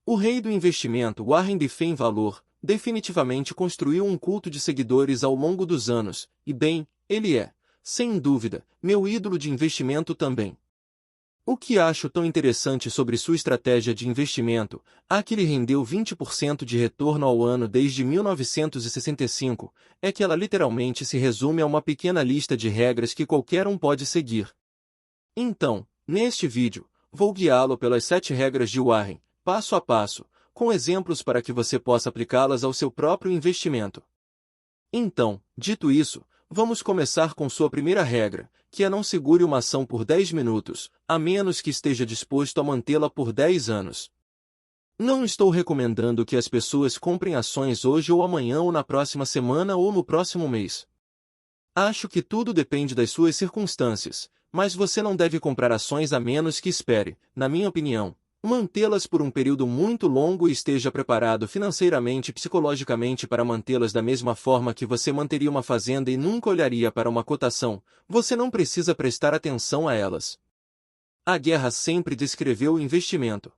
O rei do investimento Warren Buffett em valor, definitivamente construiu um culto de seguidores ao longo dos anos, e bem, ele é, sem dúvida, meu ídolo de investimento também. O que acho tão interessante sobre sua estratégia de investimento, a que lhe rendeu 20% de retorno ao ano desde 1965, é que ela literalmente se resume a uma pequena lista de regras que qualquer um pode seguir. Então, neste vídeo, vou guiá-lo pelas 7 regras de Warren, passo a passo, com exemplos para que você possa aplicá-las ao seu próprio investimento. Então, dito isso, vamos começar com sua primeira regra, que é não segure uma ação por 10 minutos, a menos que esteja disposto a mantê-la por 10 anos. Não estou recomendando que as pessoas comprem ações hoje ou amanhã ou na próxima semana ou no próximo mês. Acho que tudo depende das suas circunstâncias, mas você não deve comprar ações a menos que espere, na minha opinião, mantê-las por um período muito longo e esteja preparado financeiramente e psicologicamente para mantê-las da mesma forma que você manteria uma fazenda e nunca olharia para uma cotação. Você não precisa prestar atenção a elas. A guerra sempre descreveu o investimento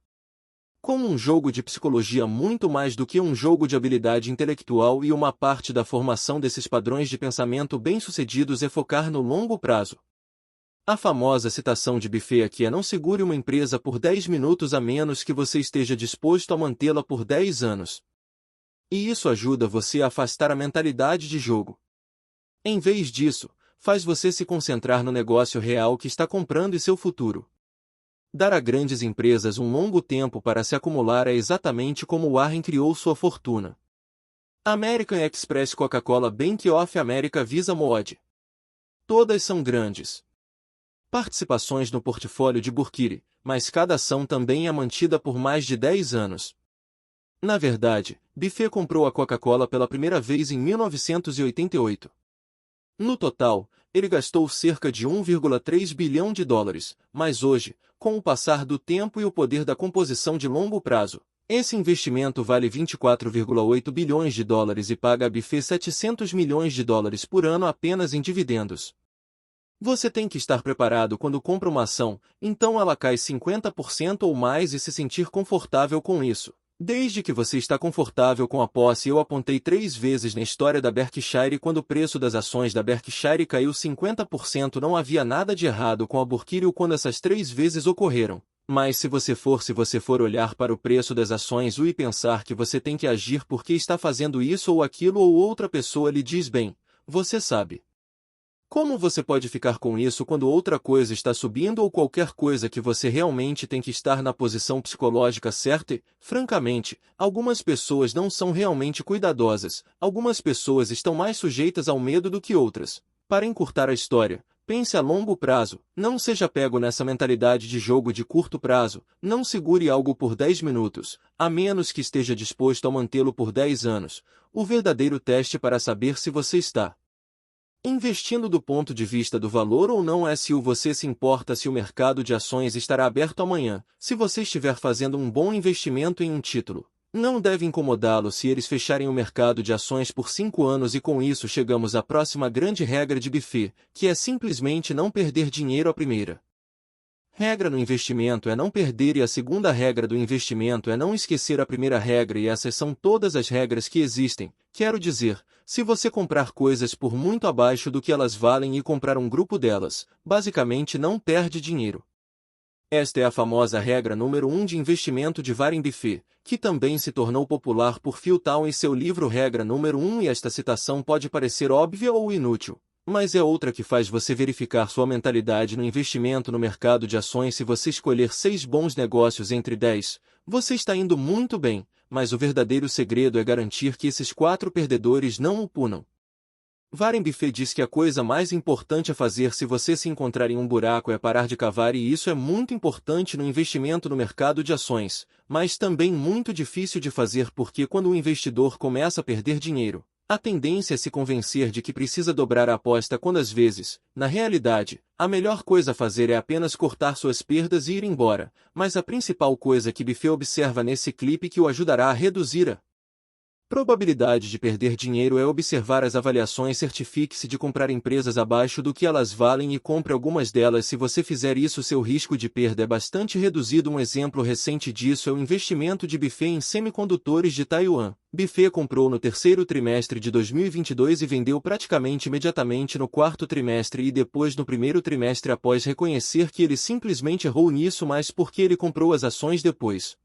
como um jogo de psicologia muito mais do que um jogo de habilidade intelectual, e uma parte da formação desses padrões de pensamento bem-sucedidos é focar no longo prazo. A famosa citação de Buffett aqui é: não segure uma empresa por 10 minutos a menos que você esteja disposto a mantê-la por 10 anos. E isso ajuda você a afastar a mentalidade de jogo. Em vez disso, faz você se concentrar no negócio real que está comprando e seu futuro. Dar a grandes empresas um longo tempo para se acumular é exatamente como Warren criou sua fortuna. American Express, Coca-Cola, Bank of America, Visa, Mood. Todas são grandes participações no portfólio de Burkiri, mas cada ação também é mantida por mais de 10 anos. Na verdade, Buffett comprou a Coca-Cola pela primeira vez em 1988. No total, ele gastou cerca de 1,3 bilhão de dólares, mas hoje, com o passar do tempo e o poder da composição de longo prazo, esse investimento vale 24,8 bilhões de dólares e paga a Buffett 700 milhões de dólares por ano apenas em dividendos. Você tem que estar preparado quando compra uma ação, então ela cai 50% ou mais e se sentir confortável com isso. Desde que você está confortável com a posse. Eu apontei 3 vezes na história da Berkshire quando o preço das ações da Berkshire caiu 50%. Não havia nada de errado com a Burkiri quando essas 3 vezes ocorreram. Mas se você for olhar para o preço das ações e pensar que você tem que agir porque está fazendo isso ou aquilo ou outra pessoa lhe diz bem, você sabe. Como você pode ficar com isso quando outra coisa está subindo ou qualquer coisa que você realmente tem que estar na posição psicológica certa? E, francamente, algumas pessoas não são realmente cuidadosas, algumas pessoas estão mais sujeitas ao medo do que outras. Para encurtar a história, pense a longo prazo, não seja pego nessa mentalidade de jogo de curto prazo, não segure algo por 10 minutos, a menos que esteja disposto a mantê-lo por 10 anos. O verdadeiro teste para saber se você está investindo do ponto de vista do valor ou não é se você se importa se o mercado de ações estará aberto amanhã. Se você estiver fazendo um bom investimento em um título, não deve incomodá-lo se eles fecharem o mercado de ações por 5 anos. E com isso chegamos à próxima grande regra de Buffett, que é simplesmente não perder dinheiro. A primeira regra no investimento é não perder e a segunda regra do investimento é não esquecer a primeira regra, e essas são todas as regras que existem. Quero dizer, se você comprar coisas por muito abaixo do que elas valem e comprar um grupo delas, basicamente não perde dinheiro. Esta é a famosa regra número 1 de investimento de Warren Buffett, que também se tornou popular por Phil Town em seu livro Regra número 1, e esta citação pode parecer óbvia ou inútil, mas é outra que faz você verificar sua mentalidade no investimento no mercado de ações. Se você escolher 6 bons negócios entre 10, você está indo muito bem, mas o verdadeiro segredo é garantir que esses 4 perdedores não o punam. Warren Buffett diz que a coisa mais importante a fazer se você se encontrar em um buraco é parar de cavar, e isso é muito importante no investimento no mercado de ações, mas também muito difícil de fazer porque quando o investidor começa a perder dinheiro, a tendência é se convencer de que precisa dobrar a aposta quando às vezes, na realidade, a melhor coisa a fazer é apenas cortar suas perdas e ir embora. Mas a principal coisa que Buffett observa nesse clipe que o ajudará a reduzir a Probabilidade de perder dinheiro é observar as avaliações. Certifique-se de comprar empresas abaixo do que elas valem e compre algumas delas. Se você fizer isso, seu risco de perda é bastante reduzido. Um exemplo recente disso é o investimento de Buffett em semicondutores de Taiwan. Buffett comprou no terceiro trimestre de 2022 e vendeu praticamente imediatamente no quarto trimestre e depois no primeiro trimestre, após reconhecer que ele simplesmente errou nisso, mas porque ele comprou as ações depois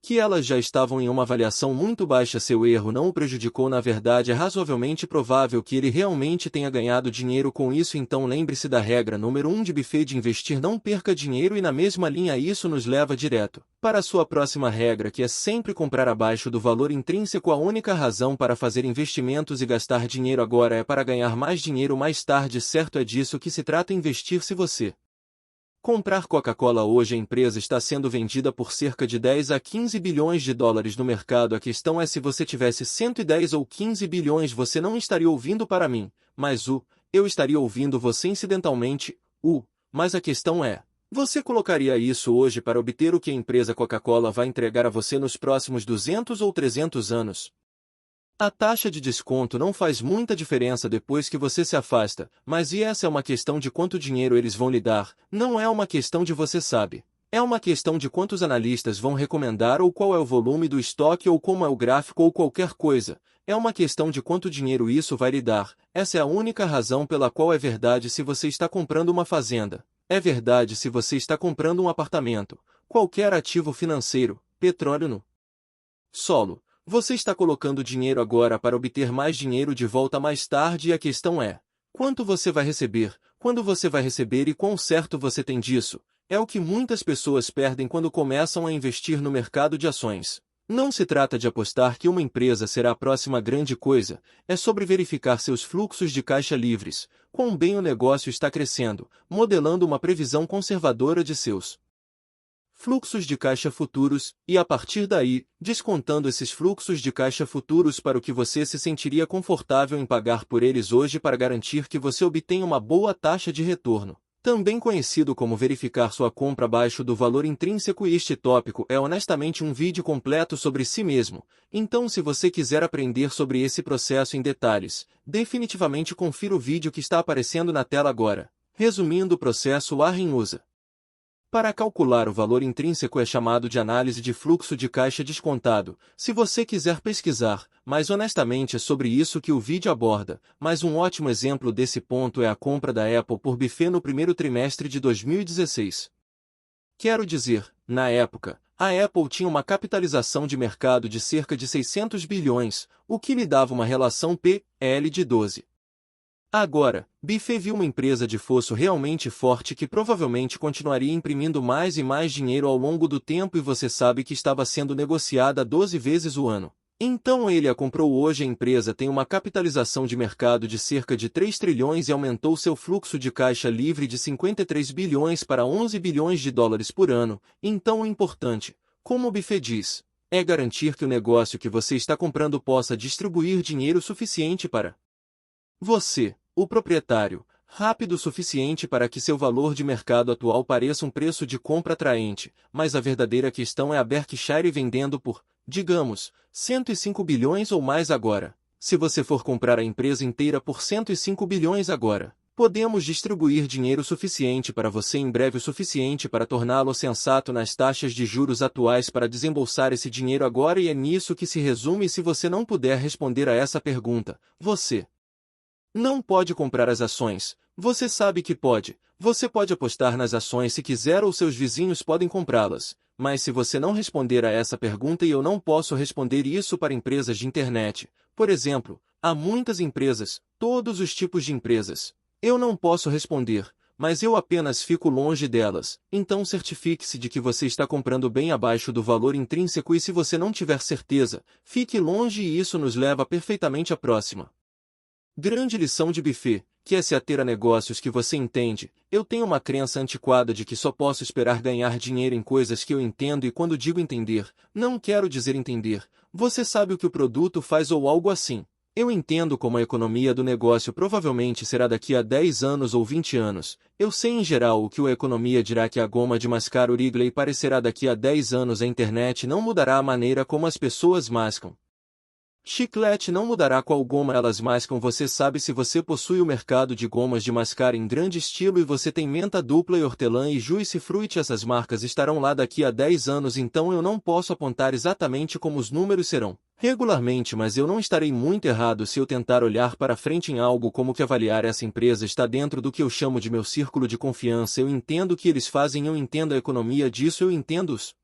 que elas já estavam em uma avaliação muito baixa. Seu erro não o prejudicou. Na verdade, é razoavelmente provável que ele realmente tenha ganhado dinheiro com isso. Então lembre-se da regra número 1 de Buffett de investir: não perca dinheiro. E na mesma linha, isso nos leva direto para a sua próxima regra, que é sempre comprar abaixo do valor intrínseco. A única razão para fazer investimentos e gastar dinheiro agora é para ganhar mais dinheiro mais tarde, certo? É disso que se trata investir. Se você comprar Coca-Cola hoje, a empresa está sendo vendida por cerca de 10 a 15 bilhões de dólares no mercado. A questão é, se você tivesse 110 ou 15 bilhões, você não estaria ouvindo para mim, mas eu estaria ouvindo você incidentalmente, mas a questão é, você colocaria isso hoje para obter o que a empresa Coca-Cola vai entregar a você nos próximos 200 ou 300 anos? A taxa de desconto não faz muita diferença depois que você se afasta, mas essa é uma questão de quanto dinheiro eles vão lhe dar, não é uma questão de você sabe. É uma questão de quantos analistas vão recomendar ou qual é o volume do estoque ou como é o gráfico ou qualquer coisa. É uma questão de quanto dinheiro isso vai lhe dar. Essa é a única razão pela qual é verdade se você está comprando uma fazenda. É verdade se você está comprando um apartamento, qualquer ativo financeiro, petróleo no solo. Você está colocando dinheiro agora para obter mais dinheiro de volta mais tarde, e a questão é: quanto você vai receber, quando você vai receber e quão certo você tem disso? É o que muitas pessoas perdem quando começam a investir no mercado de ações. Não se trata de apostar que uma empresa será a próxima grande coisa, é sobre verificar seus fluxos de caixa livres, quão bem o negócio está crescendo, modelando uma previsão conservadora de seus fluxos de caixa futuros, e a partir daí, descontando esses fluxos de caixa futuros para o que você se sentiria confortável em pagar por eles hoje para garantir que você obtenha uma boa taxa de retorno. Também conhecido como verificar sua compra abaixo do valor intrínseco. E este tópico é honestamente um vídeo completo sobre si mesmo, então se você quiser aprender sobre esse processo em detalhes, definitivamente confira o vídeo que está aparecendo na tela agora. Resumindo o processo, Warren usa para calcular o valor intrínseco é chamado de análise de fluxo de caixa descontado. Se você quiser pesquisar, mas honestamente é sobre isso que o vídeo aborda, mas um ótimo exemplo desse ponto é a compra da Apple por Buffett no primeiro trimestre de 2016. Quero dizer, na época, a Apple tinha uma capitalização de mercado de cerca de 600 bilhões, o que lhe dava uma relação P/L de 12. Agora, Buffett viu uma empresa de fosso realmente forte que provavelmente continuaria imprimindo mais e mais dinheiro ao longo do tempo, e você sabe que estava sendo negociada 12 vezes o ano. Então ele a comprou. Hoje a empresa tem uma capitalização de mercado de cerca de 3 trilhões e aumentou seu fluxo de caixa livre de 53 bilhões para 11 bilhões de dólares por ano. Então o importante, como Buffett diz, é garantir que o negócio que você está comprando possa distribuir dinheiro suficiente para você, o proprietário, rápido o suficiente para que seu valor de mercado atual pareça um preço de compra atraente, mas a verdadeira questão é a Berkshire vendendo por, digamos, 105 bilhões ou mais agora. Se você for comprar a empresa inteira por 105 bilhões agora, podemos distribuir dinheiro suficiente para você em breve, o suficiente para torná-lo sensato nas taxas de juros atuais para desembolsar esse dinheiro agora, e é nisso que se resume. E se você não puder responder a essa pergunta, você não pode comprar as ações. Você sabe que pode. Você pode apostar nas ações se quiser, ou seus vizinhos podem comprá-las. Mas se você não responder a essa pergunta, e eu não posso responder isso para empresas de internet, por exemplo, há muitas empresas, todos os tipos de empresas. Eu não posso responder, mas eu apenas fico longe delas. Então certifique-se de que você está comprando bem abaixo do valor intrínseco, e se você não tiver certeza, fique longe. E isso nos leva perfeitamente à próxima grande lição de Buffett, que é se ater a negócios que você entende. Eu tenho uma crença antiquada de que só posso esperar ganhar dinheiro em coisas que eu entendo, e quando digo entender, não quero dizer entender, você sabe o que o produto faz ou algo assim. Eu entendo como a economia do negócio provavelmente será daqui a 10 anos ou 20 anos. Eu sei em geral o que a economia dirá, que a goma de mascar o Wrigley parecerá daqui a 10 anos. A internet não mudará a maneira como as pessoas mascam Chiclete não mudará qual goma elas mascam. Você sabe se você possui o mercado de gomas de mascar em grande estilo e você tem menta dupla e hortelã e juice fruit. Essas marcas estarão lá daqui a 10 anos, então eu não posso apontar exatamente como os números serão regularmente, mas eu não estarei muito errado se eu tentar olhar para frente em algo como que avaliar essa empresa está dentro do que eu chamo de meu círculo de confiança. Eu entendo o que eles fazem, eu entendo a economia disso, eu entendo os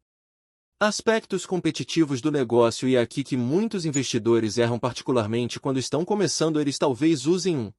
aspectos competitivos do negócio, e é aqui que muitos investidores erram, particularmente quando estão começando. Eles talvez usem um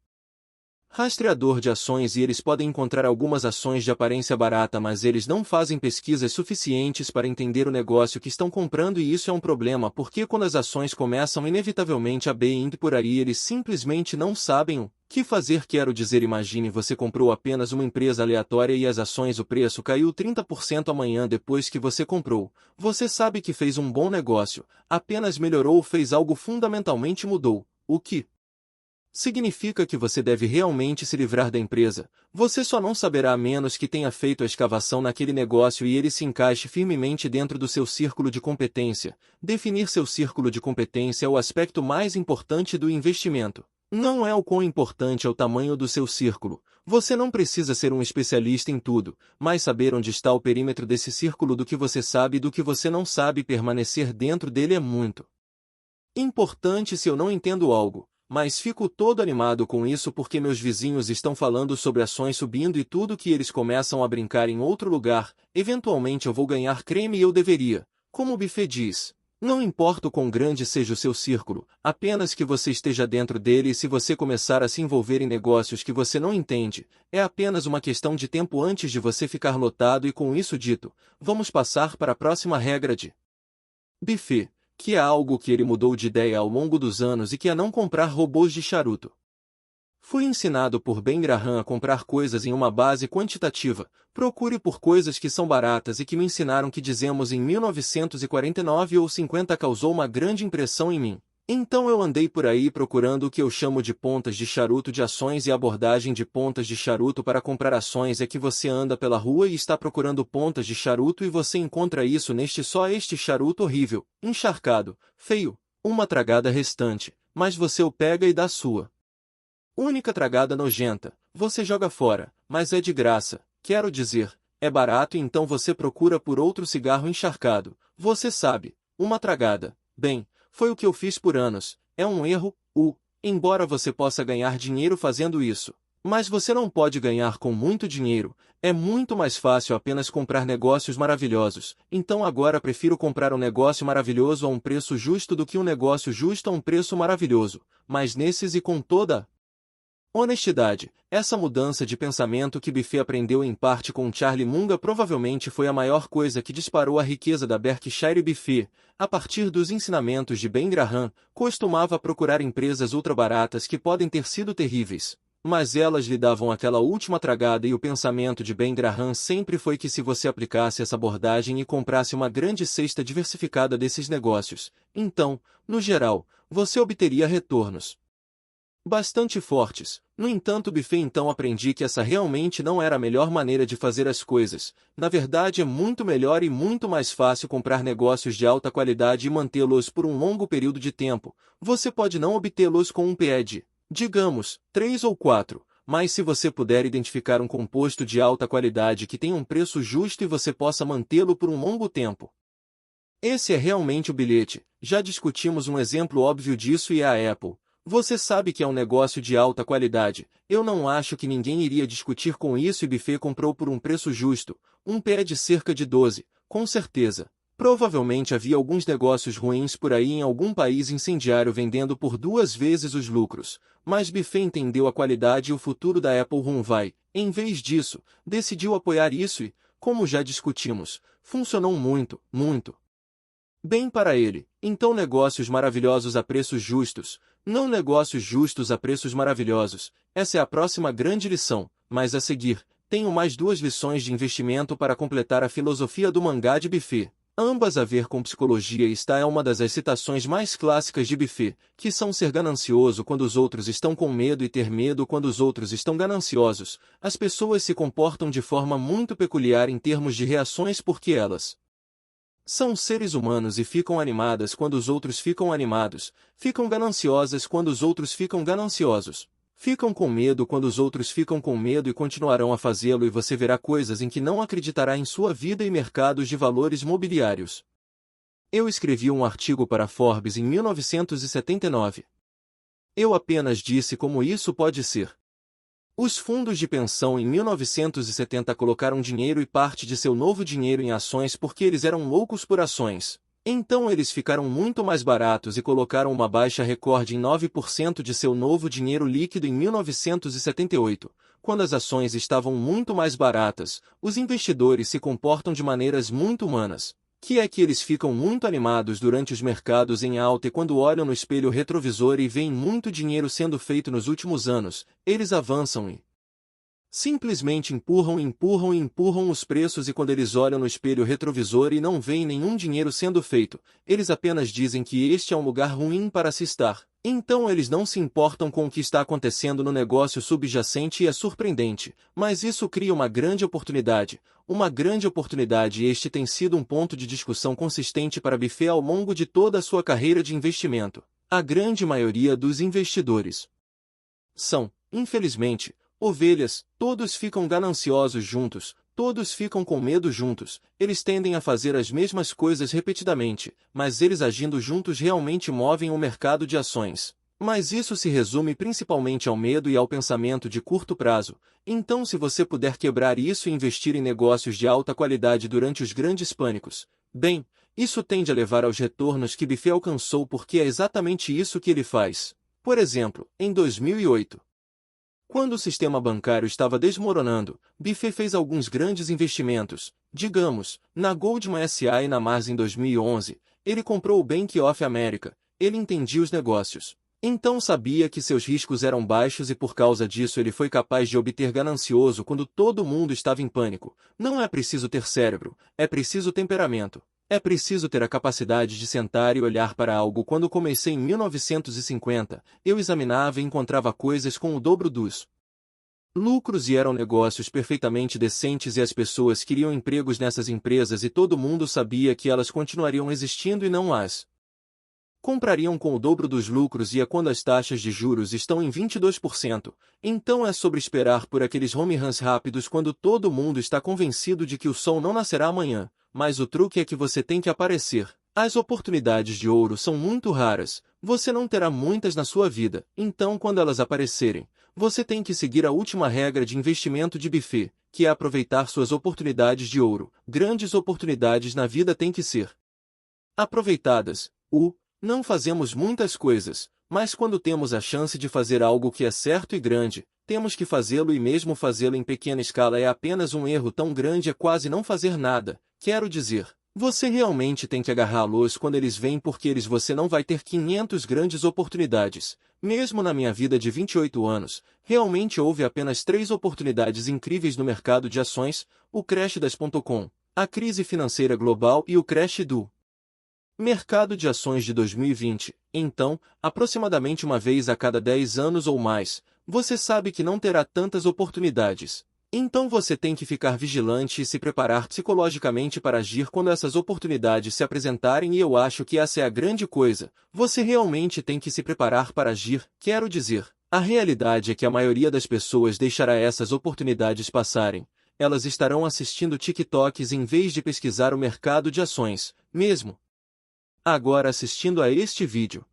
rastreador de ações e eles podem encontrar algumas ações de aparência barata, mas eles não fazem pesquisas suficientes para entender o negócio que estão comprando, e isso é um problema porque quando as ações começam inevitavelmente a indo por aí, eles simplesmente não sabem o que fazer. Quero dizer, imagine você comprou apenas uma empresa aleatória e as ações, o preço caiu 30% amanhã depois que você comprou. Você sabe que fez um bom negócio, apenas melhorou ou fez algo fundamentalmente mudou, o que significa que você deve realmente se livrar da empresa. Você só não saberá a menos que tenha feito a escavação naquele negócio e ele se encaixe firmemente dentro do seu círculo de competência. Definir seu círculo de competência é o aspecto mais importante do investimento. Não é o quão importante é o tamanho do seu círculo. Você não precisa ser um especialista em tudo, mas saber onde está o perímetro desse círculo do que você sabe e do que você não sabe, permanecer dentro dele é muito importante. Se eu não entendo algo, mas fico todo animado com isso porque meus vizinhos estão falando sobre ações subindo e tudo que eles começam a brincar em outro lugar, eventualmente eu vou ganhar creme e eu deveria. Como o Buffett diz, não importa o quão grande seja o seu círculo, apenas que você esteja dentro dele, e se você começar a se envolver em negócios que você não entende, é apenas uma questão de tempo antes de você ficar lotado. E com isso dito, vamos passar para a próxima regra de Buffett, que é algo que ele mudou de ideia ao longo dos anos, e que é não comprar robôs de charuto. Fui ensinado por Ben Graham a comprar coisas em uma base quantitativa. Procure por coisas que são baratas e que me ensinaram que dizemos em 1949 ou 50 causou uma grande impressão em mim. Então eu andei por aí procurando o que eu chamo de pontas de charuto de ações, e a abordagem de pontas de charuto para comprar ações é que você anda pela rua e está procurando pontas de charuto e você encontra isso este charuto horrível, encharcado, feio, uma tragada restante, mas você o pega e dá sua única tragada nojenta, você joga fora, mas é de graça, quero dizer, é barato, e então você procura por outro cigarro encharcado, você sabe, uma tragada. Bem, foi o que eu fiz por anos. É um erro, embora você possa ganhar dinheiro fazendo isso. Mas você não pode ganhar com muito dinheiro. É muito mais fácil apenas comprar negócios maravilhosos. Então agora prefiro comprar um negócio maravilhoso a um preço justo do que um negócio justo a um preço maravilhoso. Mas nesses, e com toda honestidade, essa mudança de pensamento que Buffett aprendeu em parte com Charlie Munger provavelmente foi a maior coisa que disparou a riqueza da Berkshire. Buffett, a partir dos ensinamentos de Ben Graham, costumava procurar empresas ultra-baratas que podem ter sido terríveis, mas elas lhe davam aquela última tragada, e o pensamento de Ben Graham sempre foi que se você aplicasse essa abordagem e comprasse uma grande cesta diversificada desses negócios, então, no geral, você obteria retornos bastante fortes. No entanto, Buffett então aprendi que essa realmente não era a melhor maneira de fazer as coisas. Na verdade, é muito melhor e muito mais fácil comprar negócios de alta qualidade e mantê-los por um longo período de tempo. Você pode não obtê-los com um PE de, digamos, 3 ou 4, mas se você puder identificar um composto de alta qualidade que tenha um preço justo e você possa mantê-lo por um longo tempo, esse é realmente o bilhete. Já discutimos um exemplo óbvio disso, e é a Apple. Você sabe que é um negócio de alta qualidade. Eu não acho que ninguém iria discutir com isso, e Buffett comprou por um preço justo, um PE de cerca de 12, com certeza. Provavelmente havia alguns negócios ruins por aí em algum país incendiário vendendo por 2 vezes os lucros, mas Buffett entendeu a qualidade e o futuro da Apple vai. Em vez disso, decidiu apoiar isso e, como já discutimos, funcionou muito, muito bem para ele. Então, negócios maravilhosos a preços justos, não negócios justos a preços maravilhosos. Essa é a próxima grande lição, mas a seguir, tenho mais 2 lições de investimento para completar a filosofia do mangá de Buffett. Ambas a ver com psicologia, e esta é uma das citações mais clássicas de Buffett, que são ser ganancioso quando os outros estão com medo e ter medo quando os outros estão gananciosos. As pessoas se comportam de forma muito peculiar em termos de reações porque elas São seres humanos e ficam animadas quando os outros ficam animados, ficam gananciosas quando os outros ficam gananciosos. Ficam com medo quando os outros ficam com medo e continuarão a fazê-lo, e você verá coisas em que não acreditará em sua vida e mercados de valores mobiliários. Eu escrevi um artigo para Forbes em 1979. Eu apenas disse como isso pode ser. Os fundos de pensão em 1970 colocaram dinheiro e parte de seu novo dinheiro em ações porque eles eram loucos por ações. Então eles ficaram muito mais baratos e colocaram uma baixa recorde em 9% de seu novo dinheiro líquido em 1978. Quando as ações estavam muito mais baratas, os investidores se comportam de maneiras muito humanas. Que é que eles ficam muito animados durante os mercados em alta, e quando olham no espelho retrovisor e veem muito dinheiro sendo feito nos últimos anos, eles avançam e simplesmente empurram e empurram e empurram os preços, e quando eles olham no espelho retrovisor e não veem nenhum dinheiro sendo feito, eles apenas dizem que este é um lugar ruim para se estar. Então eles não se importam com o que está acontecendo no negócio subjacente, e é surpreendente, mas isso cria uma grande oportunidade. Uma grande oportunidade, e este tem sido um ponto de discussão consistente para Buffett ao longo de toda a sua carreira de investimento. A grande maioria dos investidores são, infelizmente, ovelhas. Todos ficam gananciosos juntos, todos ficam com medo juntos, eles tendem a fazer as mesmas coisas repetidamente, mas eles agindo juntos realmente movem o mercado de ações. Mas isso se resume principalmente ao medo e ao pensamento de curto prazo. Então, se você puder quebrar isso e investir em negócios de alta qualidade durante os grandes pânicos, bem, isso tende a levar aos retornos que Buffett alcançou, porque é exatamente isso que ele faz. Por exemplo, em 2008. Quando o sistema bancário estava desmoronando, Buffett fez alguns grandes investimentos, digamos, na Goldman Sachs e na Mars. Em 2011, ele comprou o Bank of America. Ele entendia os negócios. Então sabia que seus riscos eram baixos, e por causa disso ele foi capaz de obter ganancioso quando todo mundo estava em pânico. Não é preciso ter cérebro, é preciso temperamento. É preciso ter a capacidade de sentar e olhar para algo. Quando comecei em 1950, eu examinava e encontrava coisas com o dobro dos lucros, e eram negócios perfeitamente decentes, e as pessoas queriam empregos nessas empresas, e todo mundo sabia que elas continuariam existindo e não as comprariam com o dobro dos lucros. E é quando as taxas de juros estão em 22%, então é sobre esperar por aqueles home runs rápidos quando todo mundo está convencido de que o sol não nascerá amanhã. Mas o truque é que você tem que aparecer. As oportunidades de ouro são muito raras, você não terá muitas na sua vida, então quando elas aparecerem, você tem que seguir a última regra de investimento de Buffett, que é aproveitar suas oportunidades de ouro. Grandes oportunidades na vida têm que ser aproveitadas. Não fazemos muitas coisas, mas quando temos a chance de fazer algo que é certo e grande, temos que fazê-lo, e mesmo fazê-lo em pequena escala é apenas um erro. Tão grande é quase não fazer nada. Quero dizer, você realmente tem que agarrá-los quando eles vêm, porque você não vai ter 500 grandes oportunidades. Mesmo na minha vida de 28 anos, realmente houve apenas 3 oportunidades incríveis no mercado de ações: o crash das .com, a crise financeira global e o crash do mercado de ações de 2020. Então, aproximadamente uma vez a cada 10 anos ou mais, você sabe que não terá tantas oportunidades. Então você tem que ficar vigilante e se preparar psicologicamente para agir quando essas oportunidades se apresentarem, e eu acho que essa é a grande coisa. Você realmente tem que se preparar para agir. Quero dizer, a realidade é que a maioria das pessoas deixará essas oportunidades passarem. Elas estarão assistindo TikToks em vez de pesquisar o mercado de ações, mesmo agora assistindo a este vídeo.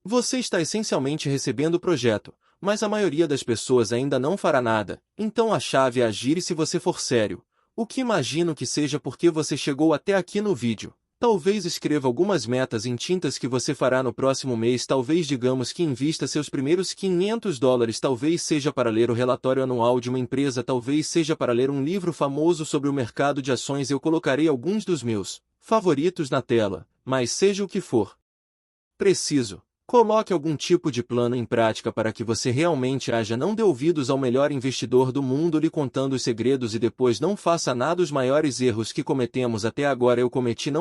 Você está essencialmente recebendo o projeto, mas a maioria das pessoas ainda não fará nada, então a chave é agir. E se você for sério, o que imagino que seja porque você chegou até aqui no vídeo, talvez escreva algumas metas em tintas que você fará no próximo mês. Talvez digamos que invista seus primeiros $500, talvez seja para ler o relatório anual de uma empresa, talvez seja para ler um livro famoso sobre o mercado de ações. Eu colocarei alguns dos meus favoritos na tela, mas seja o que for preciso, coloque algum tipo de plano em prática para que você realmente haja. Não dê ouvidos ao melhor investidor do mundo lhe contando os segredos e depois não faça nada. Os maiores erros que cometemos até agora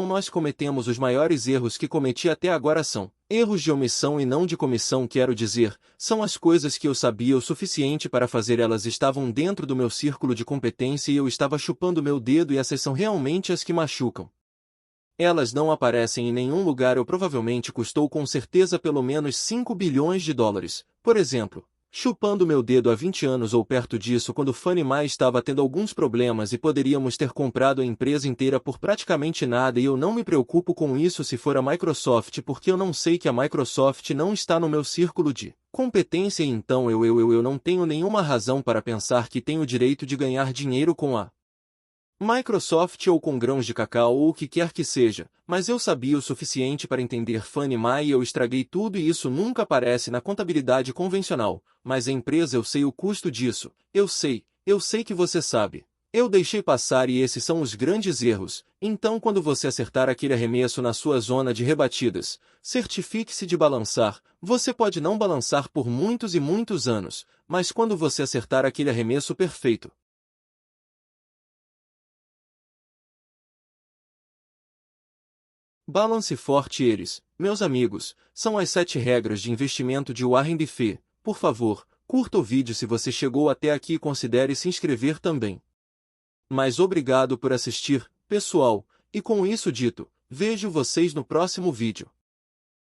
nós cometemos os maiores erros que cometi até agora são erros de omissão e não de comissão. Quero dizer, são as coisas que eu sabia o suficiente para fazer, elas estavam dentro do meu círculo de competência e eu estava chupando meu dedo, e essas são realmente as que machucam. Elas não aparecem em nenhum lugar ou provavelmente custou com certeza pelo menos 5 bilhões de dólares. Por exemplo, chupando meu dedo há 20 anos ou perto disso quando Fannie Mae estava tendo alguns problemas e poderíamos ter comprado a empresa inteira por praticamente nada e eu não me preocupo com isso se for a Microsoft porque eu não sei que a Microsoft não está no meu círculo de competência e então eu não tenho nenhuma razão para pensar que tenho o direito de ganhar dinheiro com a Microsoft ou com grãos de cacau ou o que quer que seja, mas eu sabia o suficiente para entender Fannie Mae e eu estraguei tudo e isso nunca aparece na contabilidade convencional, mas a empresa eu sei o custo disso, eu sei que você sabe. Eu deixei passar e esses são os grandes erros, então quando você acertar aquele arremesso na sua zona de rebatidas, certifique-se de balançar, você pode não balançar por muitos e muitos anos, mas quando você acertar aquele arremesso perfeito, balance forte eles, meus amigos, são as 7 regras de investimento de Warren Buffett. Por favor, curta o vídeo se você chegou até aqui e considere se inscrever também. Mas obrigado por assistir, pessoal, e com isso dito, vejo vocês no próximo vídeo.